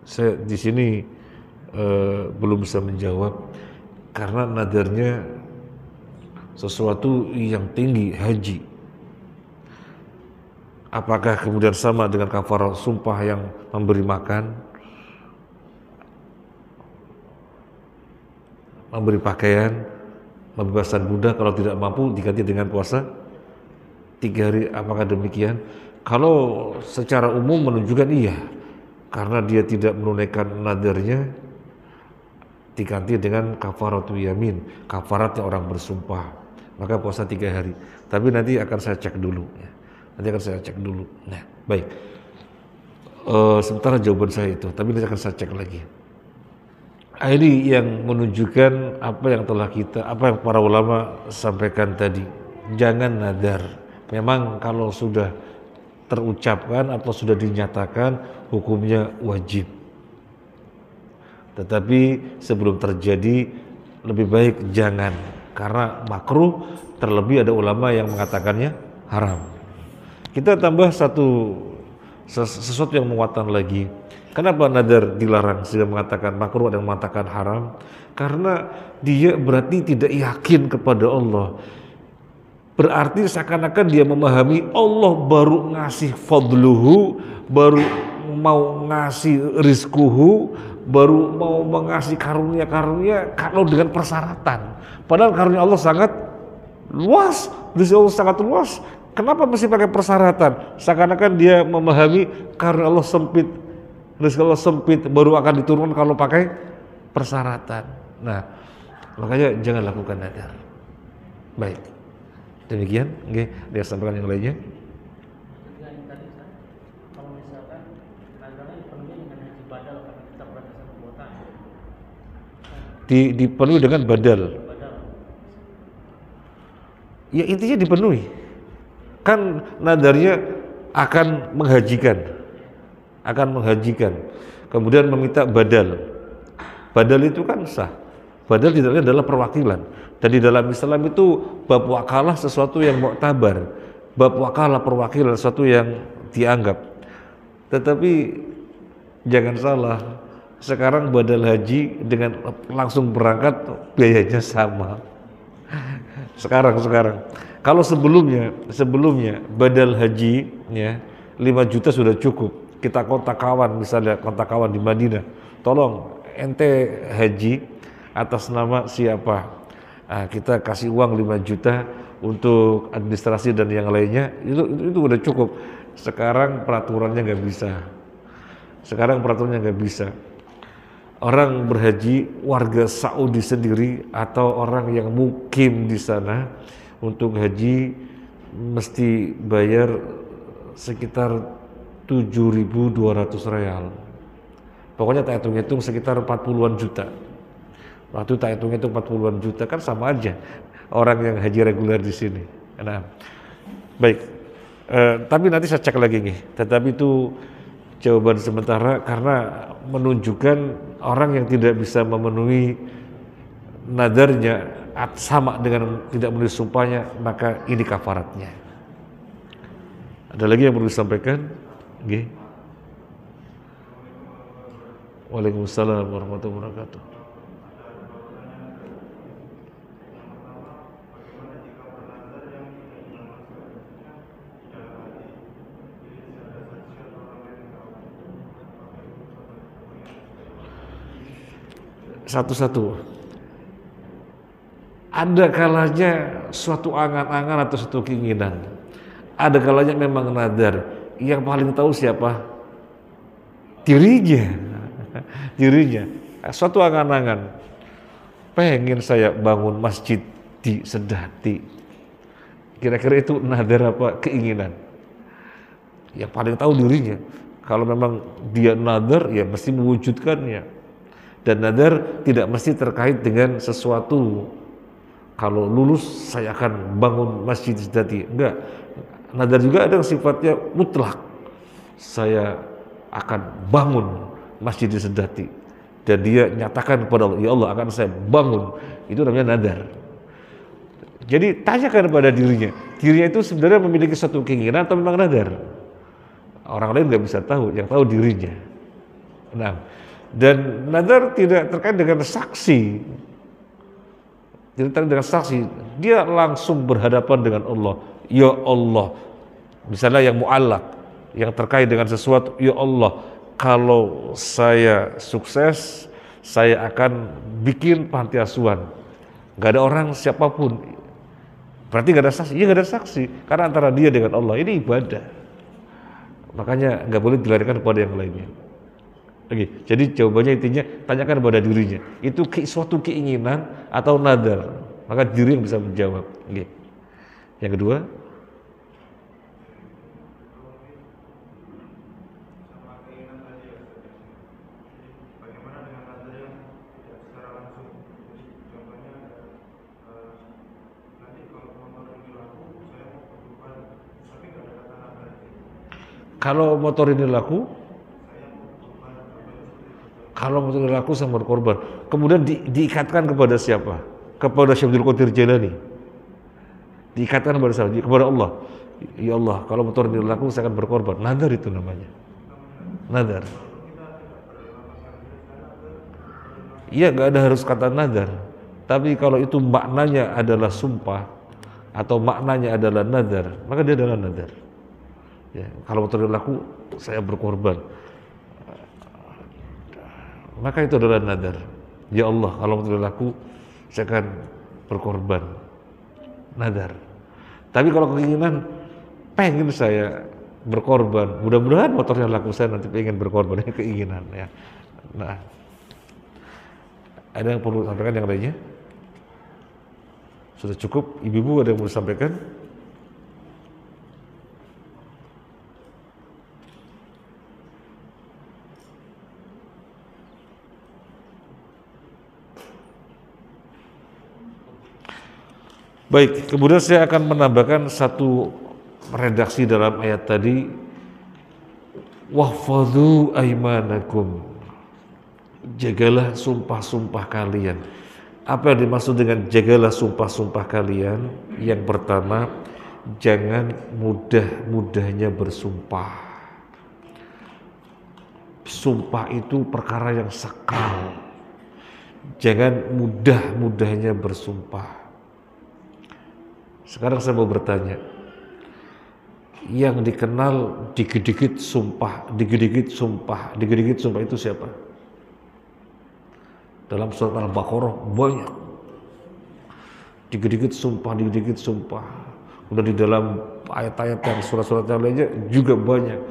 saya di sini belum bisa menjawab karena nadarnya sesuatu yang tinggi, haji. Apakah kemudian sama dengan kafarat sumpah yang memberi makan, memberi pakaian, membebaskan budak, kalau tidak mampu diganti dengan puasa 3 hari? Apakah demikian? Kalau secara umum menunjukkan iya, karena dia tidak menunaikan nadarnya, diganti dengan kafaratul yamin, kafaratnya orang bersumpah, maka puasa 3 hari. Tapi nanti akan saya cek dulu ya. Nah, baik. Sementara jawaban saya itu, tapi nanti akan saya cek lagi. Ini yang menunjukkan apa yang para ulama sampaikan tadi. Jangan nadar. Memang kalau sudah terucapkan atau sudah dinyatakan, hukumnya wajib. Tetapi sebelum terjadi, lebih baik jangan, karena makruh. Terlebih ada ulama yang mengatakannya haram. Kita tambah sesuatu yang menguatkan lagi. Kenapa nadar dilarang sehingga mengatakan makruh dan mengatakan haram? Karena dia berarti tidak yakin kepada Allah. Berarti seakan-akan dia memahami Allah baru ngasih fadluhu, baru mau ngasih rizkuhu, baru mau mengasih karunia-karunia kalau dengan persyaratan. Padahal karunia Allah sangat luas, rizki Allah sangat luas. Kenapa mesti pakai persyaratan? Seakan-akan dia memahami karunia Allah sempit, rezeki Allah sempit, baru akan diturunkan kalau pakai persyaratan. Nah, makanya jangan lakukan nadar. Baik, demikian. Oke, dia sampaikan yang lainnya. dipenuhi dengan badal. Ya intinya dipenuhi. Kan nadarnya akan menghajikan. Kemudian meminta badal. Badal itu kan sah. Badal di dalamnya adalah perwakilan. Dan di dalam Islam itu bab wakalah sesuatu yang muktabar. Bab wakalah perwakilan sesuatu yang dianggap. Tetapi jangan salah, sekarang badal haji dengan langsung berangkat biayanya sama. Sekarang. Kalau sebelumnya badal haji ya 5 juta sudah cukup. Kita kontak kawan, misalnya kontak kawan di Madinah, tolong ente haji atas nama siapa? Kita kasih uang 5 juta untuk administrasi dan yang lainnya, itu udah cukup. Sekarang peraturannya nggak bisa. Orang berhaji warga Saudi sendiri atau orang yang mukim di sana untuk haji mesti bayar sekitar 7.200 real. Pokoknya tak hitung-hitung sekitar 40-an juta. Waktu tak hitung-hitung 40-an juta kan sama aja orang yang haji reguler di sini. Nah, baik. Tapi nanti saya cek lagi nih. Tetapi itu jawaban sementara karena menunjukkan orang yang tidak bisa memenuhi nadarnya sama dengan tidak memenuhi sumpahnya, maka ini kafaratnya. Ada lagi yang perlu disampaikan? Nggih. Waalaikumsalam warahmatullahi wabarakatuh. Satu-satu. Ada kalanya suatu angan-angan atau suatu keinginan. Ada kalanya memang nadar. Yang paling tahu siapa? Dirinya. Suatu angan-angan. Pengen saya bangun masjid di Sedati. Kira-kira itu nadar apa keinginan? Yang paling tahu dirinya. Kalau memang dia nadar, ya mesti mewujudkannya. Dan nadar tidak mesti terkait dengan sesuatu. Kalau lulus saya akan bangun masjid Sedati. Enggak. Nadar juga ada yang sifatnya mutlak. Saya akan bangun masjid Sedati. Dan dia nyatakan kepada Allah, ya Allah akan saya bangun. Itu namanya nadar. Jadi tanyakan kepada dirinya. Dirinya itu sebenarnya memiliki satu keinginan atau memang nadar? Orang lain nggak bisa tahu, yang tahu dirinya. Nah, dan nadar tidak terkait dengan saksi. Tidak terkait dengan saksi. Dia langsung berhadapan dengan Allah. Ya Allah. Misalnya yang mu'allaq, yang terkait dengan sesuatu. Ya Allah, kalau saya sukses, saya akan bikin panti asuhan. Gak ada orang siapapun. Berarti gak ada saksi. Iya gak ada saksi. Karena antara dia dengan Allah. Ini ibadah. Makanya gak boleh dilarikan kepada yang lainnya. Oke, jadi jawabannya intinya tanyakan kepada dirinya. Itu suatu keinginan atau nadar. Maka diri yang bisa menjawab. Oke. Yang kedua, kalau motor ini laku, saya berkorban. Kemudian diikatkan kepada siapa? Kepada Syekh Abdul Qadir Jailani. Diikatkan kepada siapa? Kepada Allah. Ya Allah, kalau motor ini laku, saya akan berkorban. Nadar itu namanya. Nadar. Iya, nggak ada harus kata nadar. Tapi kalau itu maknanya adalah sumpah atau maknanya adalah nadar, maka dia adalah nadar. Ya, kalau motor ini laku, saya berkorban. Maka itu adalah nadar. Ya Allah, kalau motor ini laku, saya akan berkorban. Nadar. Tapi kalau keinginan, pengen saya berkorban. Mudah-mudahan motornya laku, saya nanti pengen berkorban. Ini keinginan. Ya. Nah, ada yang perlu sampaikan yang lainnya? Sudah cukup? Ibu-ibu ada yang perlu sampaikan? Baik, kemudian saya akan menambahkan satu redaksi dalam ayat tadi, wahfadzu aimanakum, jagalah sumpah-sumpah kalian. Apa yang dimaksud dengan jagalah sumpah-sumpah kalian? Yang pertama, jangan mudah-mudahnya bersumpah. Sumpah itu perkara yang sakral. Jangan mudah-mudahnya bersumpah. Sekarang saya mau bertanya, yang dikenal dikit-dikit sumpah, dikit-dikit sumpah, dikit-dikit sumpah itu siapa? Dalam surat Al-Baqarah banyak. Dikit-dikit sumpah, dikit-dikit sumpah. Udah di dalam ayat-ayat yang surat-surat yang lainnya juga banyak.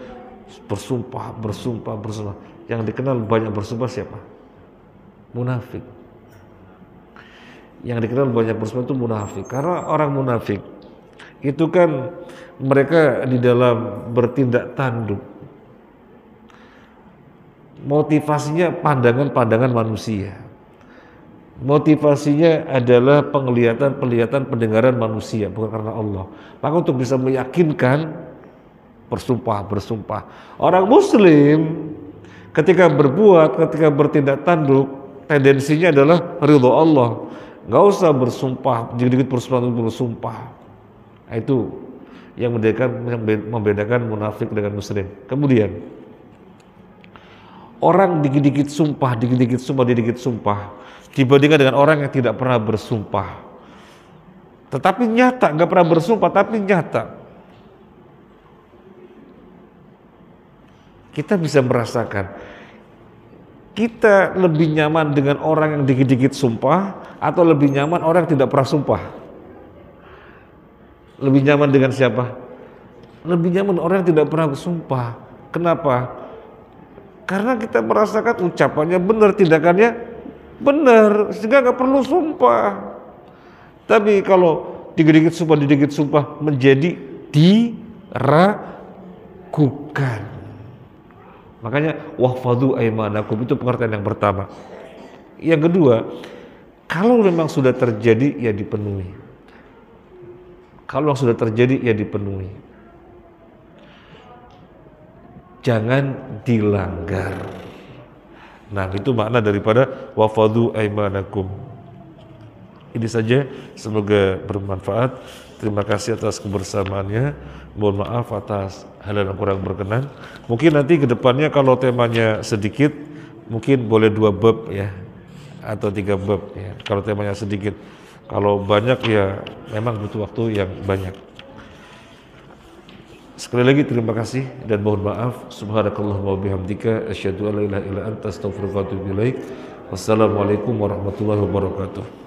Bersumpah, bersumpah, bersumpah. Yang dikenal banyak bersumpah siapa? Munafik. Yang dikenal banyak bersumpah itu munafik. Karena orang munafik itu kan mereka di dalam bertindak tanduk, motivasinya pandangan-pandangan manusia. Motivasinya adalah penglihatan, pendengaran manusia, bukan karena Allah. Maka untuk bisa meyakinkan, bersumpah. Orang Muslim ketika berbuat, ketika bertindak tanduk, tendensinya adalah ridho Allah. Gak usah bersumpah, dikit-dikit bersumpah. Nah, itu yang membedakan munafik dengan muslim. Kemudian orang dikit-dikit sumpah, dikit-dikit sumpah dibandingkan dengan orang yang tidak pernah bersumpah. Tetapi nyata, gak pernah bersumpah tapi nyata. Kita bisa merasakan kita lebih nyaman dengan orang yang dikit-dikit sumpah atau lebih nyaman orang yang tidak pernah sumpah? Lebih nyaman dengan siapa? Lebih nyaman orang yang tidak pernah sumpah. Kenapa? Karena kita merasakan ucapannya benar, tindakannya benar, sehingga nggak perlu sumpah. Tapi kalau dikit-dikit sumpah menjadi diragukan. Makanya wahfadzu aimanakum itu pengertian yang pertama. Yang kedua, kalau memang sudah terjadi ya dipenuhi. Kalau sudah terjadi ya dipenuhi. Jangan dilanggar. Nah, itu makna daripada wahfadzu aimanakum. Ini saja, semoga bermanfaat. Terima kasih atas kebersamaannya. Mohon maaf atas hal yang kurang berkenan. Mungkin nanti ke depannya kalau temanya sedikit, mungkin boleh 2 bab ya, atau 3 bab ya. Kalau temanya sedikit, kalau banyak ya memang butuh waktu yang banyak. Sekali lagi terima kasih dan mohon maaf. Subhanakallahumma wa bihamdika asyhadu an la ilaha illa anta astaghfiruka wa atubu ilaik. Wassalamualaikum warahmatullahi wabarakatuh.